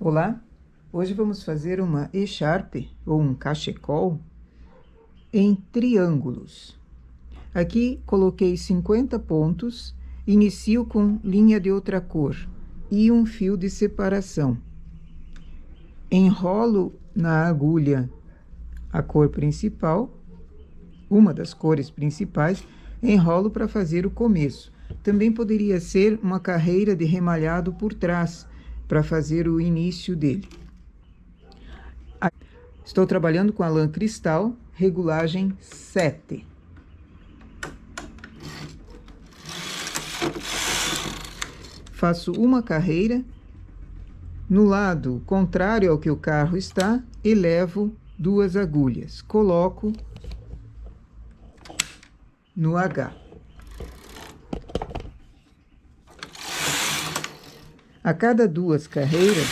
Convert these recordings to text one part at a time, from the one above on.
Olá, hoje vamos fazer uma echarpe ou um cachecol em triângulos. Aqui coloquei 50 pontos, inicio com linha de outra cor e um fio de separação. Enrolo na agulha a cor principal, uma das cores principais, enrolo para fazer o começo. Também poderia ser uma carreira de remalhado por trás, para fazer o início dele. Estou trabalhando com a lã cristal, regulagem 7. Faço uma carreira. No lado contrário ao que o carro está, elevo 2 agulhas. Coloco no H. A cada 2 carreiras,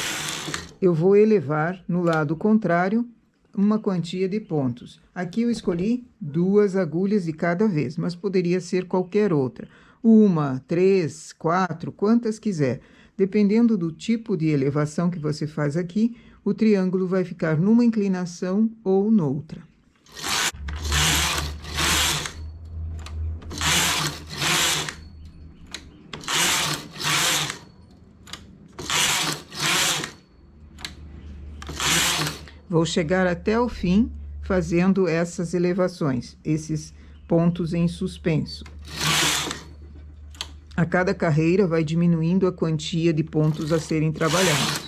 eu vou elevar no lado contrário uma quantia de pontos. Aqui eu escolhi 2 agulhas de cada vez, mas poderia ser qualquer outra. 1, 3, 4, quantas quiser. Dependendo do tipo de elevação que você faz aqui, o triângulo vai ficar numa inclinação ou noutra. Vou chegar até o fim fazendo essas elevações, esses pontos em suspenso. A cada carreira vai diminuindo a quantia de pontos a serem trabalhados.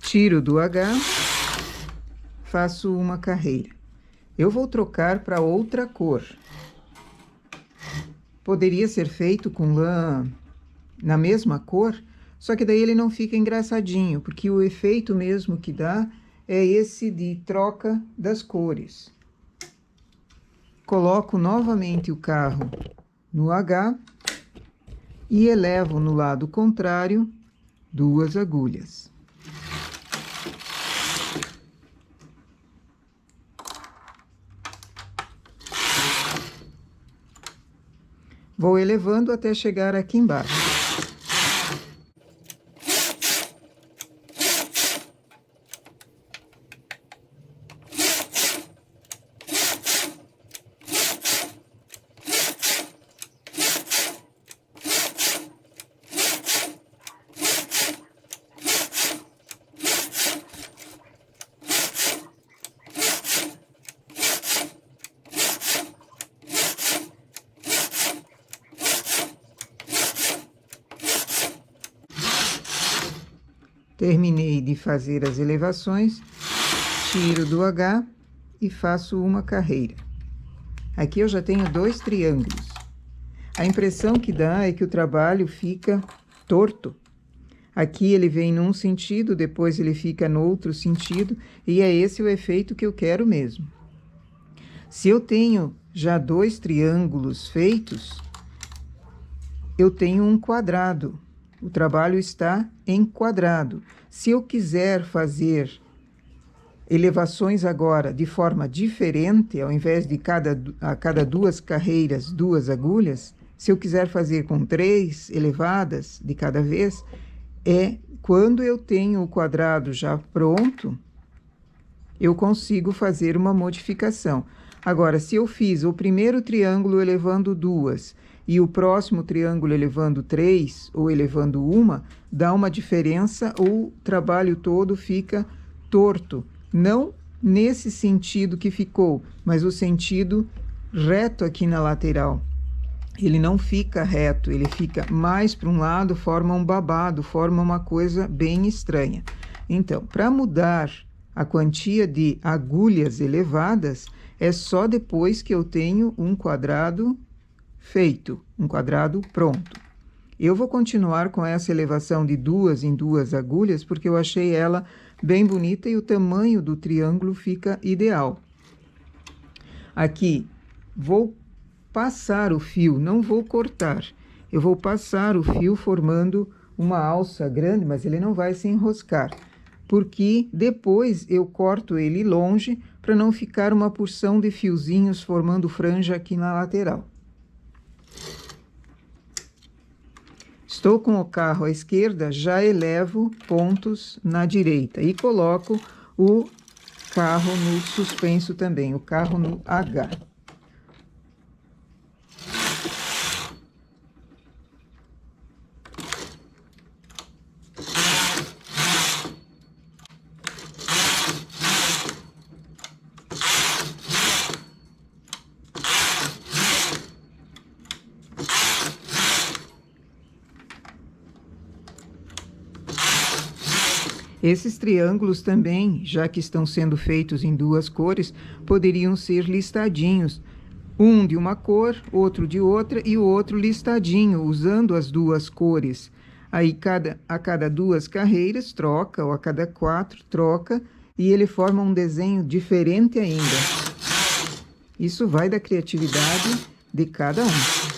Tiro do H, faço uma carreira. Eu vou trocar para outra cor. Poderia ser feito com lã na mesma cor, só que daí ele não fica engraçadinho, porque o efeito mesmo que dá é esse de troca das cores. Coloco novamente o carro no H e elevo no lado contrário 2 agulhas. Vou elevando até chegar aqui embaixo. Terminei de fazer as elevações, tiro do H e faço uma carreira. Aqui eu já tenho 2 triângulos. A impressão que dá é que o trabalho fica torto. Aqui ele vem num sentido, depois ele fica no outro sentido, e é esse o efeito que eu quero mesmo. Se eu tenho já 2 triângulos feitos, eu tenho um quadrado. O trabalho está em quadrado. Se eu quiser fazer elevações agora de forma diferente, ao invés de a cada 2 carreiras, 2 agulhas, se eu quiser fazer com 3 elevadas de cada vez, quando eu tenho o quadrado já pronto, eu consigo fazer uma modificação. Agora, se eu fiz o primeiro triângulo elevando 2 e o próximo triângulo elevando 3 ou elevando 1, dá uma diferença, o trabalho todo fica torto. Não nesse sentido que ficou, mas o sentido reto aqui na lateral. Ele não fica reto, ele fica mais para um lado, forma um babado, forma uma coisa bem estranha. Então, para mudar a quantia de agulhas elevadas é só depois que eu tenho um quadrado feito, um quadrado pronto. Eu vou continuar com essa elevação de 2 em 2 agulhas, porque eu achei ela bem bonita e o tamanho do triângulo fica ideal. Aqui, vou passar o fio, não vou cortar. Eu vou passar o fio formando uma alça grande, mas ele não vai se enroscar, porque depois eu corto ele longe para não ficar uma porção de fiozinhos formando franja aqui na lateral. Estou com o carro à esquerda, já elevo pontos na direita e coloco o carro no suspenso também, o carro no H. Esses triângulos também, já que estão sendo feitos em 2 cores, poderiam ser listadinhos. Um de uma cor, outro de outra e o outro listadinho, usando as 2 cores. Aí, a cada 2 carreiras, troca, ou a cada 4, troca, e ele forma um desenho diferente ainda. Isso vai da criatividade de cada um.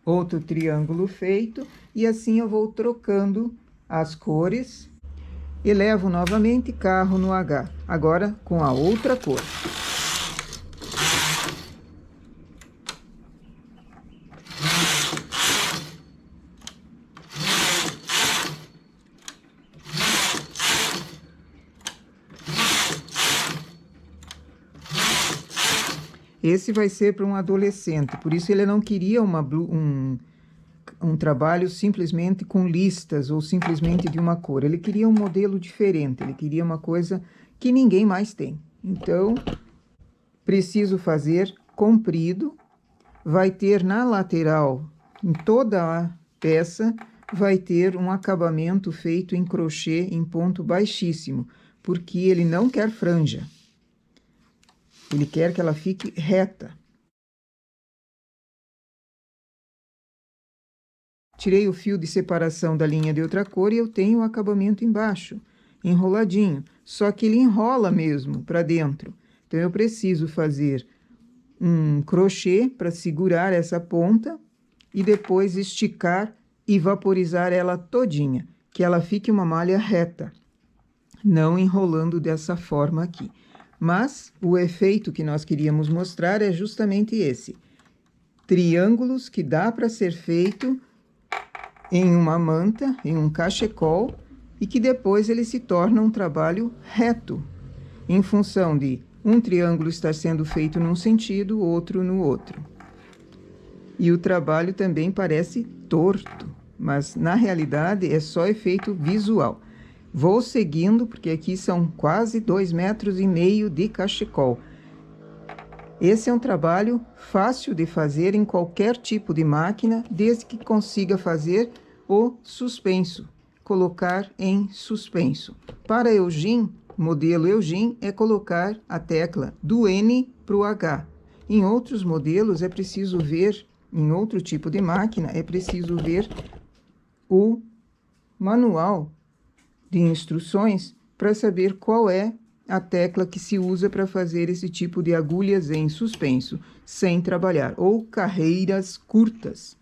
Outro triângulo feito, e assim eu vou trocando as cores. Elevo novamente carro no H, agora com a outra cor. Esse vai ser para um adolescente, por isso ele não queria um trabalho simplesmente com listas ou simplesmente de uma cor. Ele queria um modelo diferente, ele queria uma coisa que ninguém mais tem. Então, preciso fazer comprido, vai ter na lateral, em toda a peça, vai ter um acabamento feito em crochê em ponto baixíssimo, porque ele não quer franja. Ele quer que ela fique reta. Tirei o fio de separação da linha de outra cor e eu tenho o acabamento embaixo, enroladinho. Só que ele enrola mesmo para dentro. Então, eu preciso fazer um crochê para segurar essa ponta e depois esticar e vaporizar ela todinha, que ela fique uma malha reta, não enrolando dessa forma aqui. Mas o efeito que nós queríamos mostrar é justamente esse. Triângulos que dá para ser feito em uma manta, em um cachecol, e que depois ele se torna um trabalho reto, em função de um triângulo estar sendo feito num sentido, outro no outro. E o trabalho também parece torto, mas na realidade é só efeito visual. Vou seguindo, porque aqui são quase 2,5 metros de cachecol. Esse é um trabalho fácil de fazer em qualquer tipo de máquina, desde que consiga fazer o suspenso, colocar em suspenso. Para Eugene, modelo Eugene, é colocar a tecla do N para o H. Em outros modelos é preciso ver, em outro tipo de máquina, é preciso ver o manual de instruções para saber qual é a tecla que se usa para fazer esse tipo de agulhas em suspenso, sem trabalhar, ou carreiras curtas,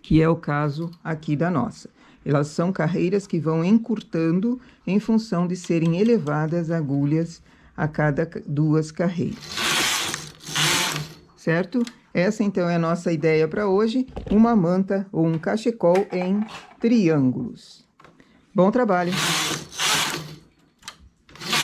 que é o caso aqui da nossa. Elas são carreiras que vão encurtando em função de serem elevadas agulhas a cada 2 carreiras. Certo? Essa, então, é a nossa ideia para hoje, uma manta ou um cachecol em triângulos. Bom trabalho!